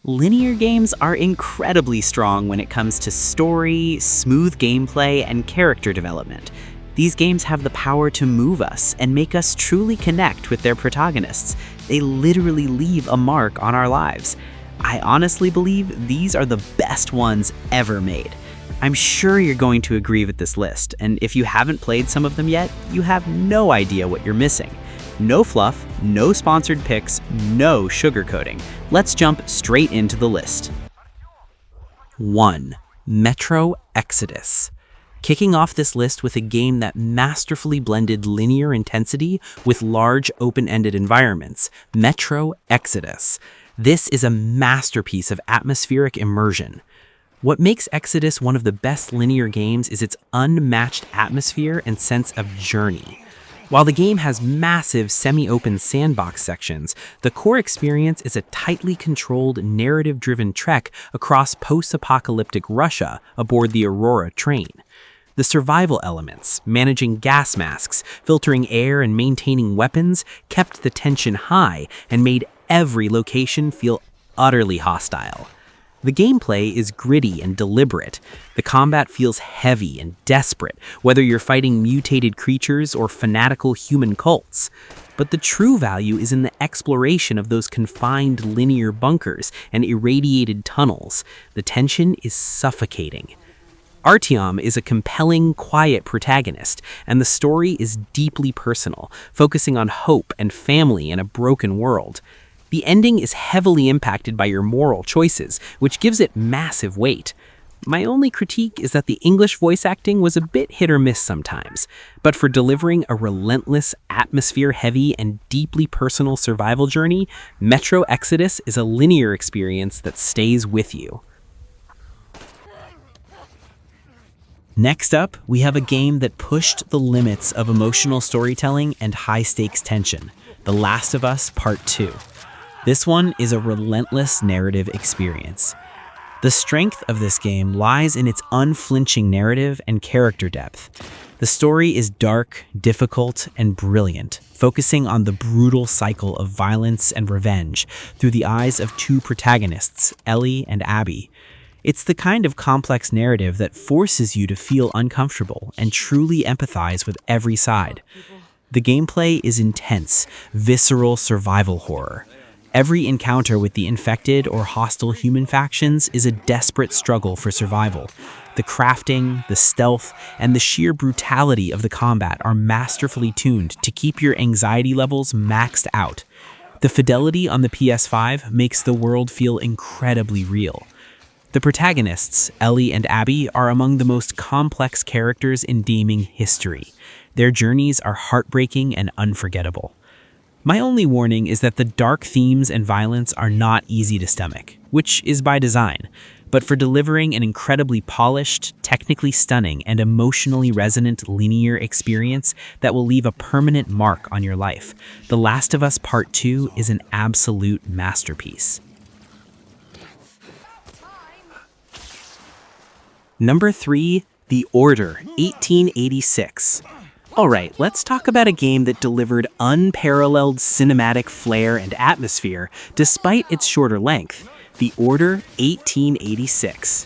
Linear games are incredibly strong when it comes to story, smooth gameplay, and character development. These games have the power to move us and make us truly connect with their protagonists. They literally leave a mark on our lives. I honestly believe these are the best ones ever made. I'm sure you're going to agree with this list, and if you haven't played some of them yet, you have no idea what you're missing. No fluff, no sponsored picks, no sugarcoating. Let's jump straight into the list. 1. Metro Exodus. Kicking off this list with a game that masterfully blended linear intensity with large open-ended environments, Metro Exodus. This is a masterpiece of atmospheric immersion. What makes Exodus one of the best linear games is its unmatched atmosphere and sense of journey. While the game has massive semi-open sandbox sections, the core experience is a tightly controlled, narrative-driven trek across post-apocalyptic Russia aboard the Aurora train. The survival elements, managing gas masks, filtering air, and maintaining weapons, kept the tension high and made every location feel utterly hostile. The gameplay is gritty and deliberate. The combat feels heavy and desperate, whether you're fighting mutated creatures or fanatical human cults. But the true value is in the exploration of those confined linear bunkers and irradiated tunnels. The tension is suffocating. Artyom is a compelling, quiet protagonist, and the story is deeply personal, focusing on hope and family in a broken world. The ending is heavily impacted by your moral choices, which gives it massive weight. My only critique is that the English voice acting was a bit hit or miss sometimes, but for delivering a relentless, atmosphere-heavy, and deeply personal survival journey, Metro Exodus is a linear experience that stays with you. Next up, we have a game that pushed the limits of emotional storytelling and high-stakes tension, The Last of Us Part 2. This one is a relentless narrative experience. The strength of this game lies in its unflinching narrative and character depth. The story is dark, difficult, and brilliant, focusing on the brutal cycle of violence and revenge through the eyes of two protagonists, Ellie and Abby. It's the kind of complex narrative that forces you to feel uncomfortable and truly empathize with every side. The gameplay is intense, visceral survival horror. Every encounter with the infected or hostile human factions is a desperate struggle for survival. The crafting, the stealth, and the sheer brutality of the combat are masterfully tuned to keep your anxiety levels maxed out. The fidelity on the PS5 makes the world feel incredibly real. The protagonists, Ellie and Abby, are among the most complex characters in gaming history. Their journeys are heartbreaking and unforgettable. My only warning is that the dark themes and violence are not easy to stomach, which is by design, but for delivering an incredibly polished, technically stunning, and emotionally resonant linear experience that will leave a permanent mark on your life, The Last of Us Part 2 is an absolute masterpiece. Number 3, The Order 1886. Alright, let's talk about a game that delivered unparalleled cinematic flair and atmosphere despite its shorter length, The Order 1886.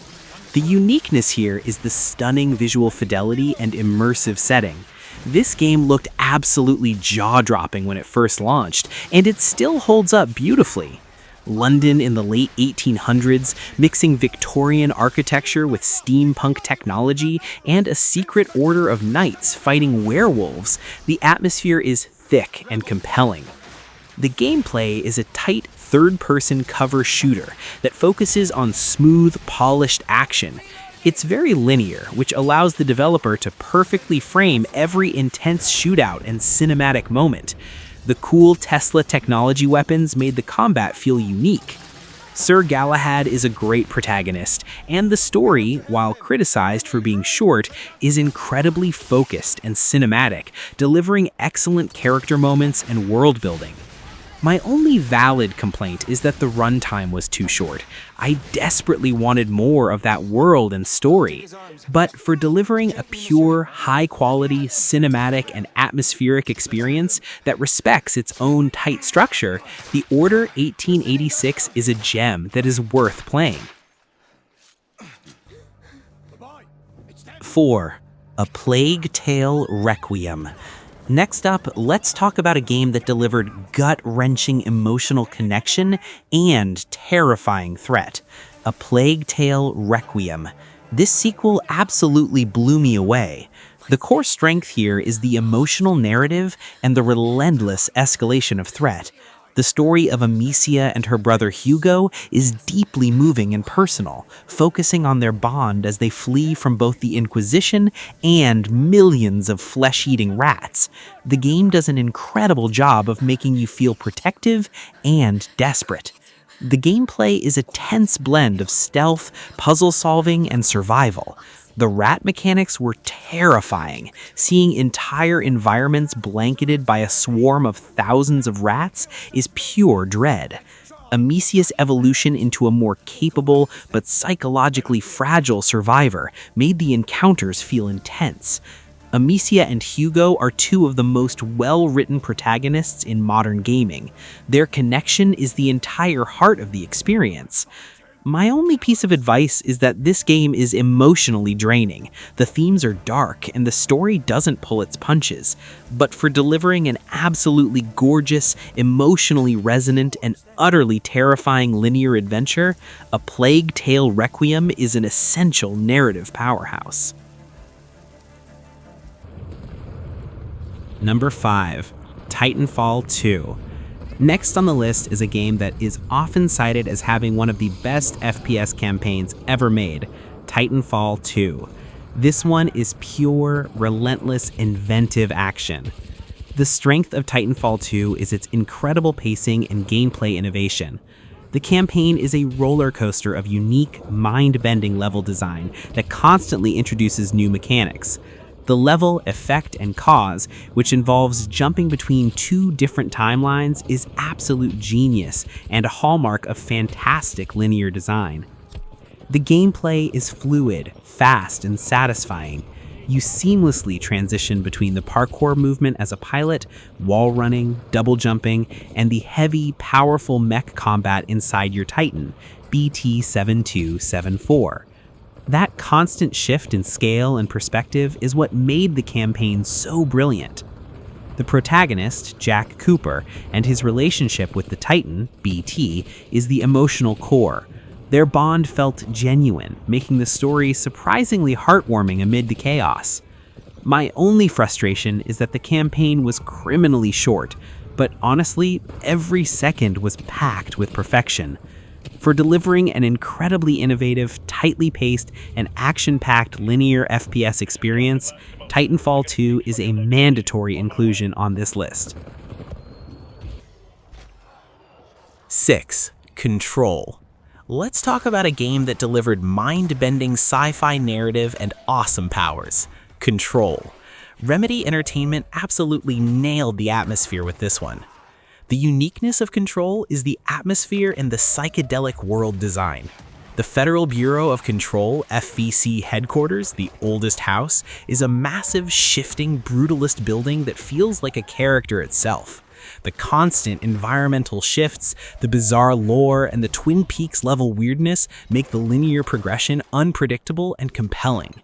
The uniqueness here is the stunning visual fidelity and immersive setting. This game looked absolutely jaw-dropping when it first launched, and it still holds up beautifully. London in the late 1800s, mixing Victorian architecture with steampunk technology and a secret order of knights fighting werewolves, the atmosphere is thick and compelling. The gameplay is a tight third-person cover shooter that focuses on smooth, polished action. It's very linear, which allows the developer to perfectly frame every intense shootout and cinematic moment. The cool Tesla technology weapons made the combat feel unique. Sir Galahad is a great protagonist, and the story, while criticized for being short, is incredibly focused and cinematic, delivering excellent character moments and world building. My only valid complaint is that the runtime was too short. I desperately wanted more of that world and story. But for delivering a pure, high-quality, cinematic, and atmospheric experience that respects its own tight structure, The Order 1886 is a gem that is worth playing. 4. A Plague Tale: Requiem. Next up, let's talk about a game that delivered gut-wrenching emotional connection and terrifying threat. A Plague Tale: Requiem. This sequel absolutely blew me away. The core strength here is the emotional narrative and the relentless escalation of threat. The story of Amicia and her brother Hugo is deeply moving and personal, focusing on their bond as they flee from both the Inquisition and millions of flesh-eating rats. The game does an incredible job of making you feel protective and desperate. The gameplay is a tense blend of stealth, puzzle solving, and survival. The rat mechanics were terrifying. Seeing entire environments blanketed by a swarm of thousands of rats is pure dread. Amicia's evolution into a more capable but psychologically fragile survivor made the encounters feel intense. Amicia and Hugo are two of the most well-written protagonists in modern gaming. Their connection is the entire heart of the experience. My only piece of advice is that this game is emotionally draining. The themes are dark and the story doesn't pull its punches. But for delivering an absolutely gorgeous, emotionally resonant, and utterly terrifying linear adventure, A Plague Tale: Requiem is an essential narrative powerhouse. Number 5. Titanfall 2. Next on the list is a game that is often cited as having one of the best FPS campaigns ever made, Titanfall 2. This one is pure, relentless, inventive action. The strength of Titanfall 2 is its incredible pacing and gameplay innovation. The campaign is a roller coaster of unique, mind-bending level design that constantly introduces new mechanics. The level, effect, and cause, which involves jumping between two different timelines, is absolute genius and a hallmark of fantastic linear design. The gameplay is fluid, fast, and satisfying. You seamlessly transition between the parkour movement as a pilot, wall running, double jumping, and the heavy, powerful mech combat inside your Titan, BT-7274. That constant shift in scale and perspective is what made the campaign so brilliant. The protagonist, Jack Cooper, and his relationship with the Titan, BT, is the emotional core. Their bond felt genuine, making the story surprisingly heartwarming amid the chaos. My only frustration is that the campaign was criminally short, but honestly, every second was packed with perfection. For delivering an incredibly innovative, tightly paced, and action-packed linear FPS experience, Titanfall 2 is a mandatory inclusion on this list. 6. Control. Let's talk about a game that delivered mind-bending sci-fi narrative and awesome powers. Control. Remedy Entertainment absolutely nailed the atmosphere with this one. The uniqueness of Control is the atmosphere and the psychedelic world design. The Federal Bureau of Control, FBC headquarters, the oldest house, is a massive, shifting, brutalist building that feels like a character itself. The constant environmental shifts, the bizarre lore, and the Twin Peaks-level weirdness make the linear progression unpredictable and compelling.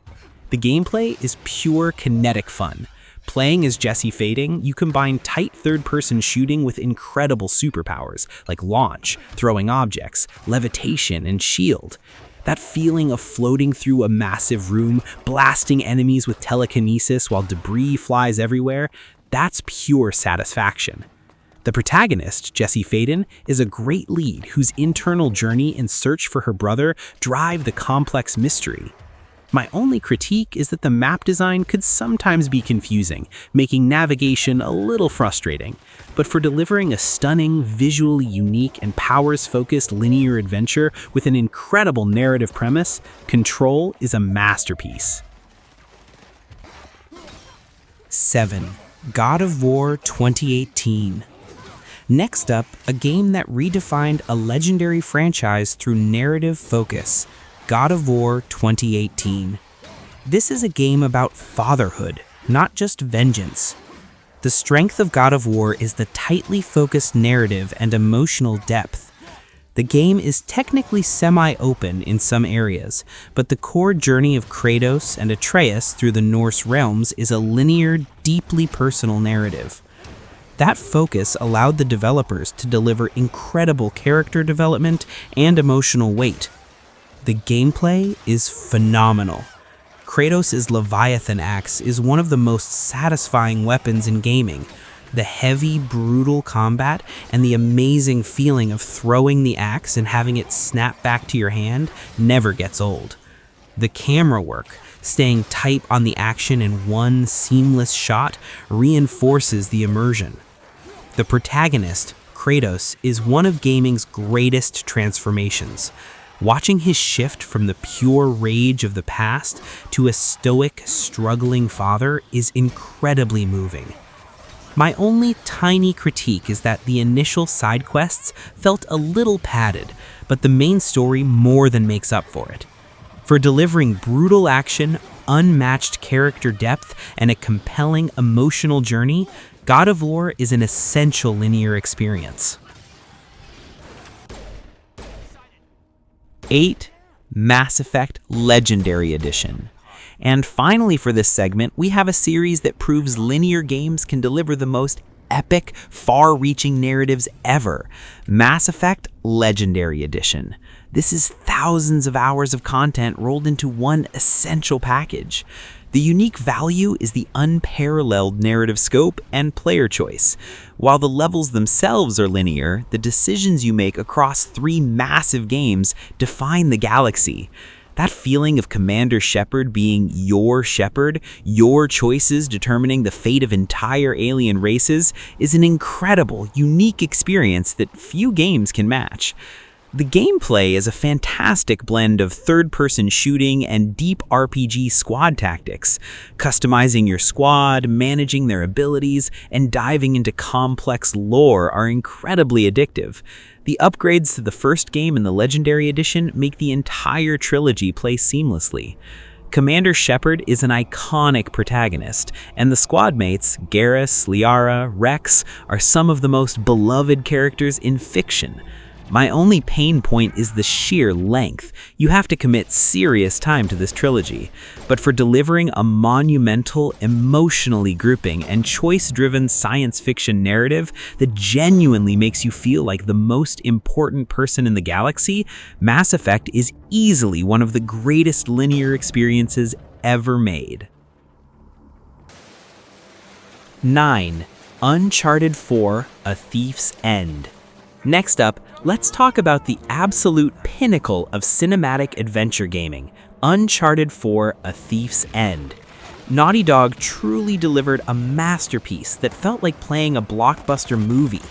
The gameplay is pure kinetic fun. Playing as Jesse Faden, you combine tight third-person shooting with incredible superpowers, like launch, throwing objects, levitation, and shield. That feeling of floating through a massive room, blasting enemies with telekinesis while debris flies everywhere, that's pure satisfaction. The protagonist, Jesse Faden, is a great lead whose internal journey and search for her brother drive the complex mystery. My only critique is that the map design could sometimes be confusing, making navigation a little frustrating. But for delivering a stunning, visually unique, and powers-focused linear adventure with an incredible narrative premise, Control is a masterpiece. 7. God of War 2018. Next up, a game that redefined a legendary franchise through narrative focus, God of War 2018. This is a game about fatherhood, not just vengeance. The strength of God of War is the tightly focused narrative and emotional depth. The game is technically semi-open in some areas, but the core journey of Kratos and Atreus through the Norse realms is a linear, deeply personal narrative. That focus allowed the developers to deliver incredible character development and emotional weight. The gameplay is phenomenal. Kratos' Leviathan axe is one of the most satisfying weapons in gaming. The heavy, brutal combat and the amazing feeling of throwing the axe and having it snap back to your hand never gets old. The camera work, staying tight on the action in one seamless shot, reinforces the immersion. The protagonist, Kratos, is one of gaming's greatest transformations. Watching his shift from the pure rage of the past to a stoic, struggling father is incredibly moving. My only tiny critique is that the initial side quests felt a little padded, but the main story more than makes up for it. For delivering brutal action, unmatched character depth, and a compelling emotional journey, God of War is an essential linear experience. 8. Mass Effect Legendary Edition. And finally for this segment, we have a series that proves linear games can deliver the most epic, far-reaching narratives ever. Mass Effect Legendary Edition. This is thousands of hours of content rolled into one essential package. The unique value is the unparalleled narrative scope and player choice. While the levels themselves are linear, the decisions you make across 3 massive games define the galaxy. That feeling of Commander Shepard being your Shepard, your choices determining the fate of entire alien races, is an incredible, unique experience that few games can match. The gameplay is a fantastic blend of third-person shooting and deep RPG squad tactics. Customizing your squad, managing their abilities, and diving into complex lore are incredibly addictive. The upgrades to the first game in the Legendary Edition make the entire trilogy play seamlessly. Commander Shepard is an iconic protagonist, and the squad mates, Garrus, Liara, Rex, are some of the most beloved characters in fiction. My only pain point is the sheer length. You have to commit serious time to this trilogy. But for delivering a monumental, emotionally gripping, and choice-driven science fiction narrative that genuinely makes you feel like the most important person in the galaxy, Mass Effect is easily one of the greatest linear experiences ever made. 9. Uncharted 4: A Thief's End. Next up, let's talk about the absolute pinnacle of cinematic adventure gaming, Uncharted 4: A Thief's End. Naughty Dog truly delivered a masterpiece that felt like playing a blockbuster movie.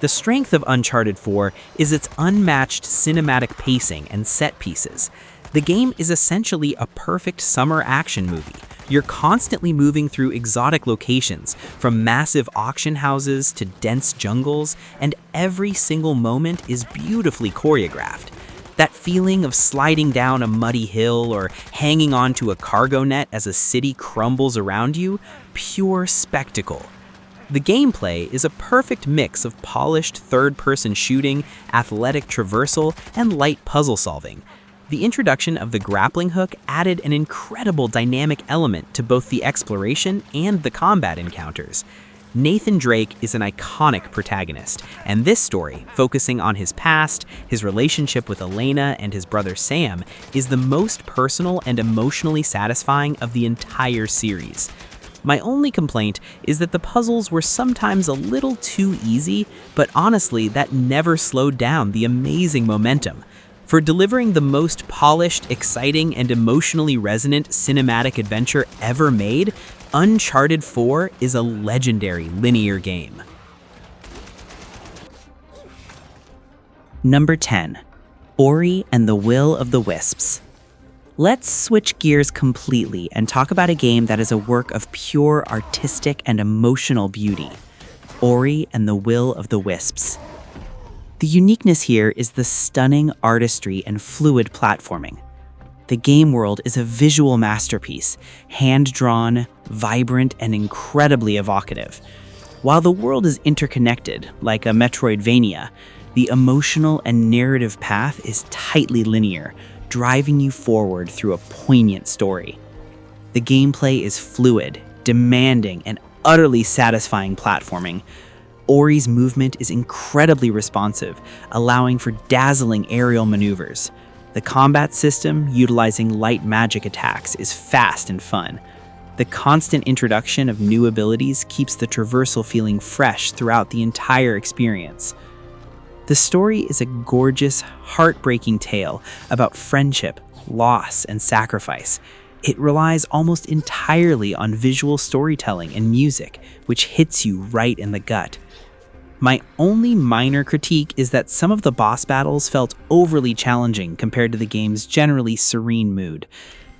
The strength of Uncharted 4 is its unmatched cinematic pacing and set pieces. The game is essentially a perfect summer action movie. You're constantly moving through exotic locations, from massive auction houses to dense jungles, and every single moment is beautifully choreographed. That feeling of sliding down a muddy hill or hanging onto a cargo net as a city crumbles around you, pure spectacle. The gameplay is a perfect mix of polished third-person shooting, athletic traversal, and light puzzle solving. The introduction of the grappling hook added an incredible dynamic element to both the exploration and the combat encounters. Nathan Drake is an iconic protagonist, and this story, focusing on his past, his relationship with Elena and his brother Sam, is the most personal and emotionally satisfying of the entire series. My only complaint is that the puzzles were sometimes a little too easy, but honestly, that never slowed down the amazing momentum. For delivering the most polished, exciting, and emotionally resonant cinematic adventure ever made, Uncharted 4 is a legendary linear game. Number 10. Ori and the Will of the Wisps. Let's switch gears completely and talk about a game that is a work of pure artistic and emotional beauty. Ori and the Will of the Wisps. The uniqueness here is the stunning artistry and fluid platforming. The game world is a visual masterpiece, hand-drawn, vibrant, and incredibly evocative. While the world is interconnected, like a Metroidvania, the emotional and narrative path is tightly linear, driving you forward through a poignant story. The gameplay is fluid, demanding, and utterly satisfying platforming. Ori's movement is incredibly responsive, allowing for dazzling aerial maneuvers. The combat system, utilizing light magic attacks, is fast and fun. The constant introduction of new abilities keeps the traversal feeling fresh throughout the entire experience. The story is a gorgeous, heartbreaking tale about friendship, loss, and sacrifice. It relies almost entirely on visual storytelling and music, which hits you right in the gut. My only minor critique is that some of the boss battles felt overly challenging compared to the game's generally serene mood.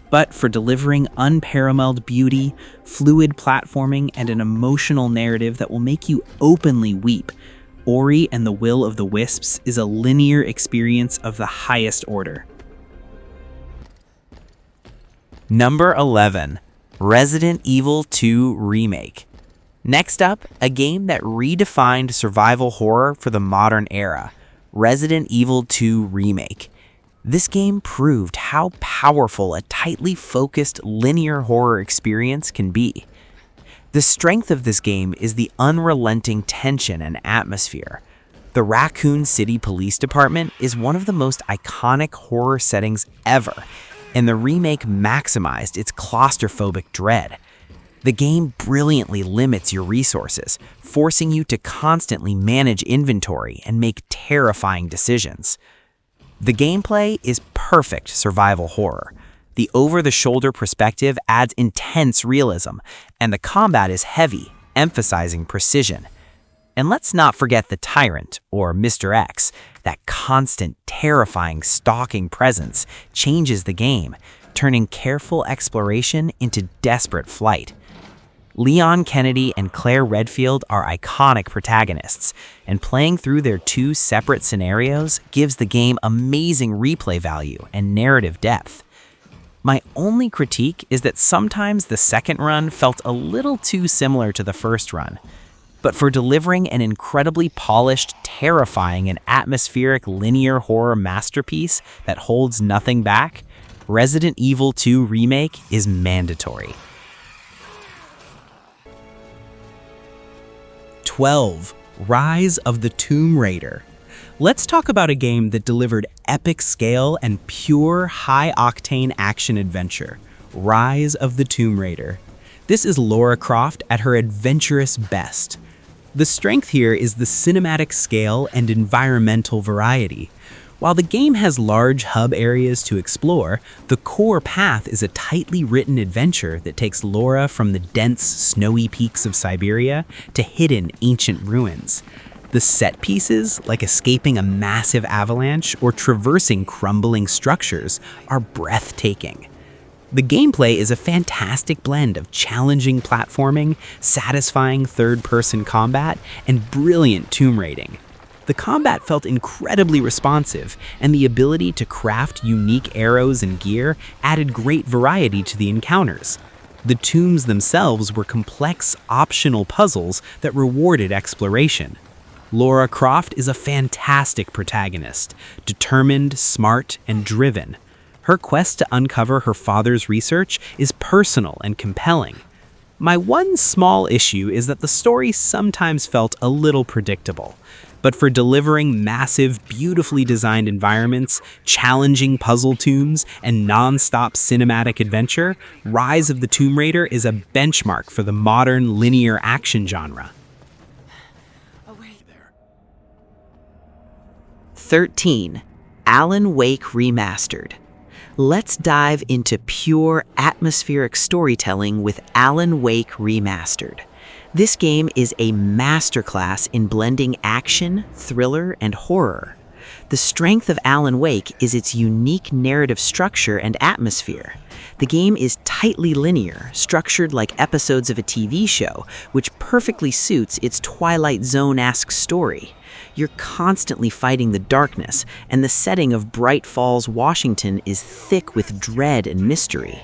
But for delivering unparalleled beauty, fluid platforming, and an emotional narrative that will make you openly weep, Ori and the Will of the Wisps is a linear experience of the highest order. Number 11, Resident Evil 2 Remake. Next up, a game that redefined survival horror for the modern era, Resident Evil 2 Remake. This game proved how powerful a tightly focused linear horror experience can be. The strength of this game is the unrelenting tension and atmosphere. The Raccoon City Police Department is one of the most iconic horror settings ever, and the remake maximized its claustrophobic dread. The game brilliantly limits your resources, forcing you to constantly manage inventory and make terrifying decisions. The gameplay is perfect survival horror. The over-the-shoulder perspective adds intense realism, and the combat is heavy, emphasizing precision. And let's not forget the Tyrant, or Mr. X. That constant, terrifying, stalking presence changes the game, turning careful exploration into desperate flight. Leon Kennedy and Claire Redfield are iconic protagonists, and playing through their two separate scenarios gives the game amazing replay value and narrative depth. My only critique is that sometimes the second run felt a little too similar to the first run. But for delivering an incredibly polished, terrifying, and atmospheric linear horror masterpiece that holds nothing back, Resident Evil 2 Remake is mandatory. 12. Rise of the Tomb Raider. Let's talk about a game that delivered epic scale and pure, high-octane action-adventure, Rise of the Tomb Raider. This is Lara Croft at her adventurous best. The strength here is the cinematic scale and environmental variety. While the game has large hub areas to explore, the core path is a tightly written adventure that takes Lara from the dense, snowy peaks of Siberia to hidden ancient ruins. The set pieces, like escaping a massive avalanche or traversing crumbling structures, are breathtaking. The gameplay is a fantastic blend of challenging platforming, satisfying third-person combat, and brilliant tomb raiding. The combat felt incredibly responsive, and the ability to craft unique arrows and gear added great variety to the encounters. The tombs themselves were complex, optional puzzles that rewarded exploration. Lara Croft is a fantastic protagonist, determined, smart, and driven. Her quest to uncover her father's research is personal and compelling. My one small issue is that the story sometimes felt a little predictable. But for delivering massive, beautifully designed environments, challenging puzzle tombs, and non-stop cinematic adventure, Rise of the Tomb Raider is a benchmark for the modern linear action genre. 13. Alan Wake Remastered. Let's dive into pure atmospheric storytelling with Alan Wake Remastered. This game is a masterclass in blending action, thriller, and horror. The strength of Alan Wake is its unique narrative structure and atmosphere. The game is tightly linear, structured like episodes of a TV show, which perfectly suits its Twilight Zone-esque story. You're constantly fighting the darkness, and the setting of Bright Falls, Washington is thick with dread and mystery.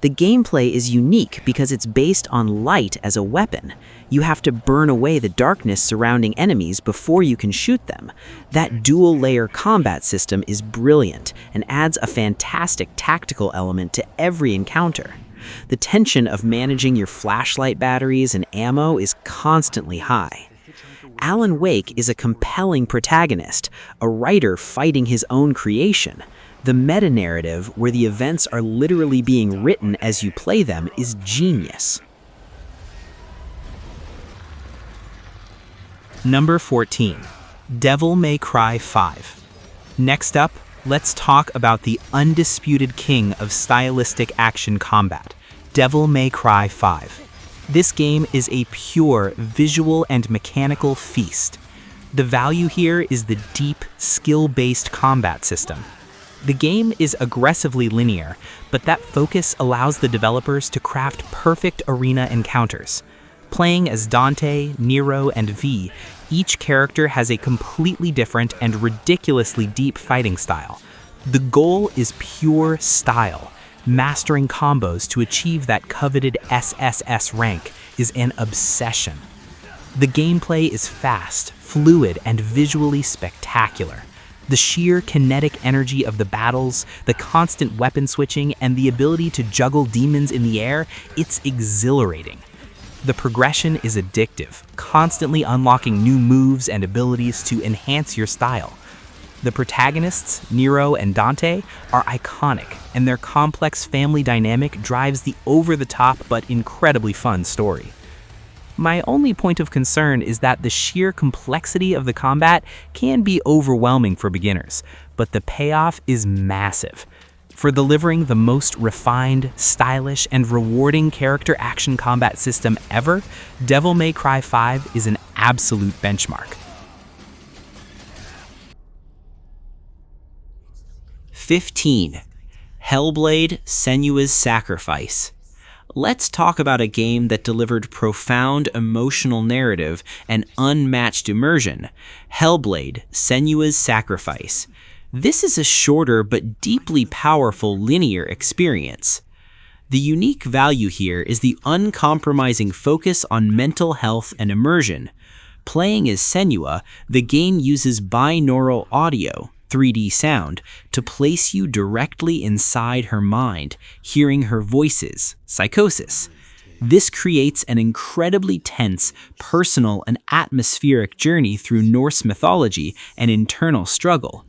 The gameplay is unique because it's based on light as a weapon. You have to burn away the darkness surrounding enemies before you can shoot them. That dual-layer combat system is brilliant and adds a fantastic tactical element to every encounter. The tension of managing your flashlight batteries and ammo is constantly high. Alan Wake is a compelling protagonist, a writer fighting his own creation. The meta-narrative, where the events are literally being written as you play them, is genius. Number 14, Devil May Cry 5. Next up, let's talk about the undisputed king of stylistic action combat, Devil May Cry 5. This game is a pure visual and mechanical feast. The value here is the deep, skill-based combat system. The game is aggressively linear, but that focus allows the developers to craft perfect arena encounters. Playing as Dante, Nero, and V, each character has a completely different and ridiculously deep fighting style. The goal is pure style. Mastering combos to achieve that coveted SSS rank is an obsession. The gameplay is fast, fluid, and visually spectacular. The sheer kinetic energy of the battles, the constant weapon switching, and the ability to juggle demons in the air, it's exhilarating. The progression is addictive, constantly unlocking new moves and abilities to enhance your style. The protagonists, Nero and Dante, are iconic, and their complex family dynamic drives the over-the-top but incredibly fun story. My only point of concern is that the sheer complexity of the combat can be overwhelming for beginners, but the payoff is massive. For delivering the most refined, stylish, and rewarding character action combat system ever, Devil May Cry 5 is an absolute benchmark. 15. Hellblade: Senua's Sacrifice. Let's talk about a game that delivered profound emotional narrative and unmatched immersion. Hellblade: Senua's Sacrifice. This is a shorter but deeply powerful linear experience. The unique value here is the uncompromising focus on mental health and immersion. Playing as Senua, the game uses binaural audio, 3D sound, to place you directly inside her mind, hearing her voices, psychosis. This creates an incredibly tense, personal, and atmospheric journey through Norse mythology and internal struggle.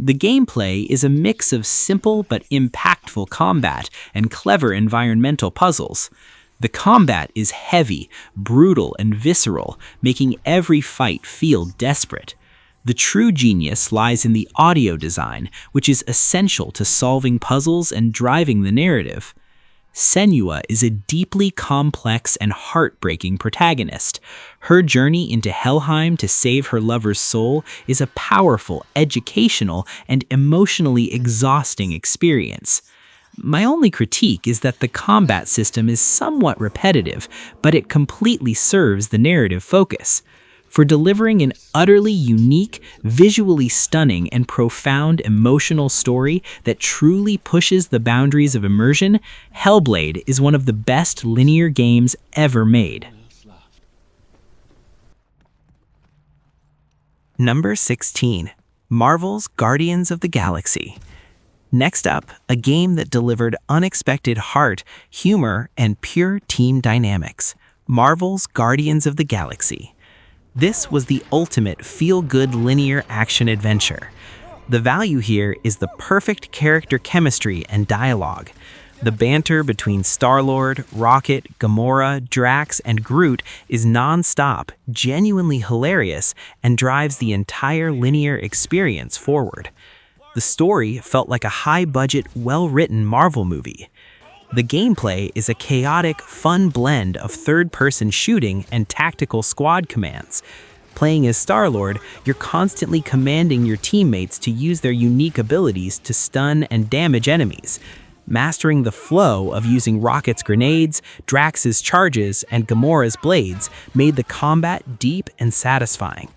The gameplay is a mix of simple but impactful combat and clever environmental puzzles. The combat is heavy, brutal, and visceral, making every fight feel desperate. The true genius lies in the audio design, which is essential to solving puzzles and driving the narrative. Senua is a deeply complex and heartbreaking protagonist. Her journey into Helheim to save her lover's soul is a powerful, educational, and emotionally exhausting experience. My only critique is that the combat system is somewhat repetitive, but it completely serves the narrative focus. For delivering an utterly unique, visually stunning, and profound emotional story that truly pushes the boundaries of immersion, Hellblade is one of the best linear games ever made. Number 16. Marvel's Guardians of the Galaxy. Next up, a game that delivered unexpected heart, humor, and pure team dynamics. Marvel's Guardians of the Galaxy. This was the ultimate feel-good linear action adventure. The value here is the perfect character chemistry and dialogue. The banter between Star-Lord, Rocket, Gamora, Drax, and Groot is non-stop, genuinely hilarious, and drives the entire linear experience forward. The story felt like a high-budget, well-written Marvel movie. The gameplay is a chaotic, fun blend of third-person shooting and tactical squad commands. Playing as Star-Lord, you're constantly commanding your teammates to use their unique abilities to stun and damage enemies. Mastering the flow of using Rocket's grenades, Drax's charges, and Gamora's blades made the combat deep and satisfying.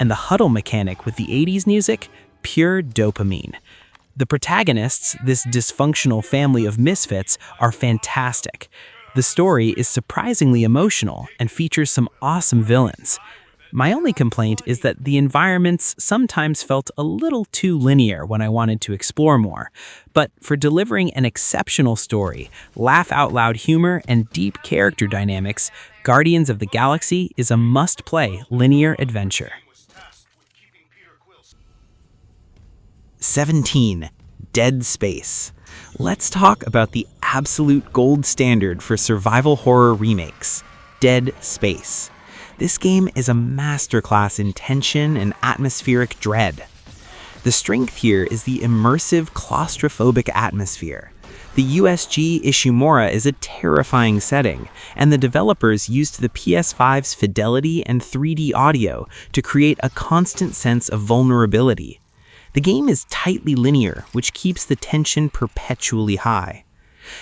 And the huddle mechanic with the 80s music, pure dopamine. The protagonists, this dysfunctional family of misfits, are fantastic. The story is surprisingly emotional and features some awesome villains. My only complaint is that the environments sometimes felt a little too linear when I wanted to explore more. But for delivering an exceptional story, laugh-out-loud humor, and deep character dynamics, Guardians of the Galaxy is a must-play linear adventure. 17. Dead Space. Let's talk about the absolute gold standard for survival horror remakes, Dead Space. This game is a masterclass in tension and atmospheric dread. The strength here is the immersive, claustrophobic atmosphere. The USG Ishimura is a terrifying setting, and the developers used the PS5's fidelity and 3D audio to create a constant sense of vulnerability. The game is tightly linear, which keeps the tension perpetually high.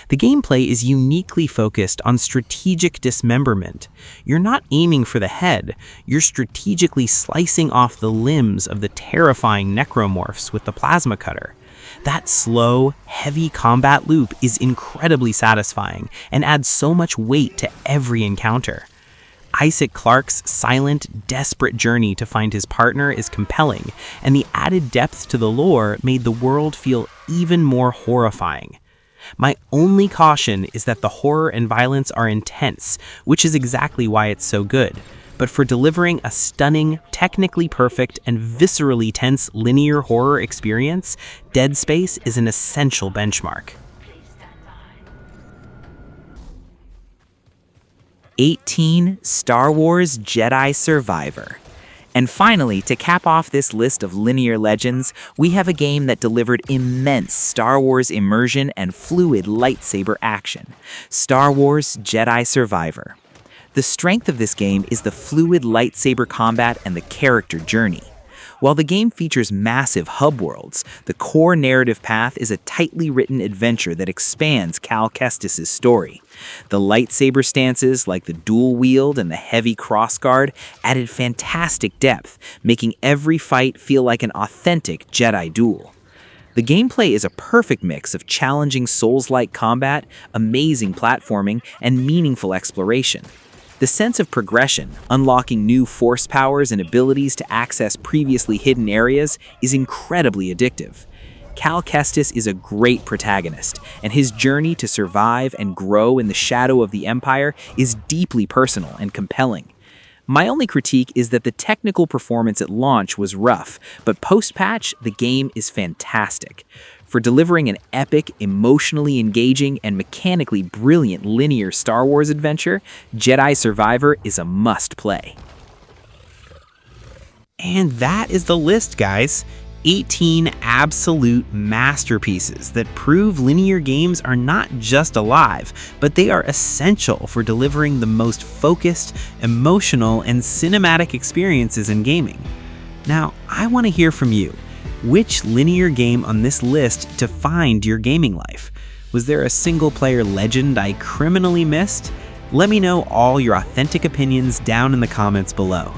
The gameplay is uniquely focused on strategic dismemberment. You're not aiming for the head, you're strategically slicing off the limbs of the terrifying necromorphs with the plasma cutter. That slow, heavy combat loop is incredibly satisfying and adds so much weight to every encounter. Isaac Clarke's silent, desperate journey to find his partner is compelling, and the added depth to the lore made the world feel even more horrifying. My only caution is that the horror and violence are intense, which is exactly why it's so good. But for delivering a stunning, technically perfect, and viscerally tense linear horror experience, Dead Space is an essential benchmark. 18. Star Wars Jedi Survivor. And finally, to cap off this list of linear legends, we have a game that delivered immense Star Wars immersion and fluid lightsaber action, Star Wars Jedi Survivor. The strength of this game is the fluid lightsaber combat and the character journey. While the game features massive hub worlds, the core narrative path is a tightly written adventure that expands Cal Kestis' story. The lightsaber stances, like the dual wield and the heavy crossguard, added fantastic depth, making every fight feel like an authentic Jedi duel. The gameplay is a perfect mix of challenging Souls-like combat, amazing platforming, and meaningful exploration. The sense of progression, unlocking new force powers and abilities to access previously hidden areas, is incredibly addictive. Cal Kestis is a great protagonist, and his journey to survive and grow in the shadow of the Empire is deeply personal and compelling. My only critique is that the technical performance at launch was rough, but post-patch, the game is fantastic. For delivering an epic, emotionally engaging, and mechanically brilliant linear Star Wars adventure, Jedi Survivor is a must-play. And that is the list, guys. 18 absolute masterpieces that prove linear games are not just alive, but they are essential for delivering the most focused, emotional, and cinematic experiences in gaming. Now, I want to hear from you. Which linear game on this list defined your gaming life? Was there a single-player legend I criminally missed? Let me know all your authentic opinions down in the comments below.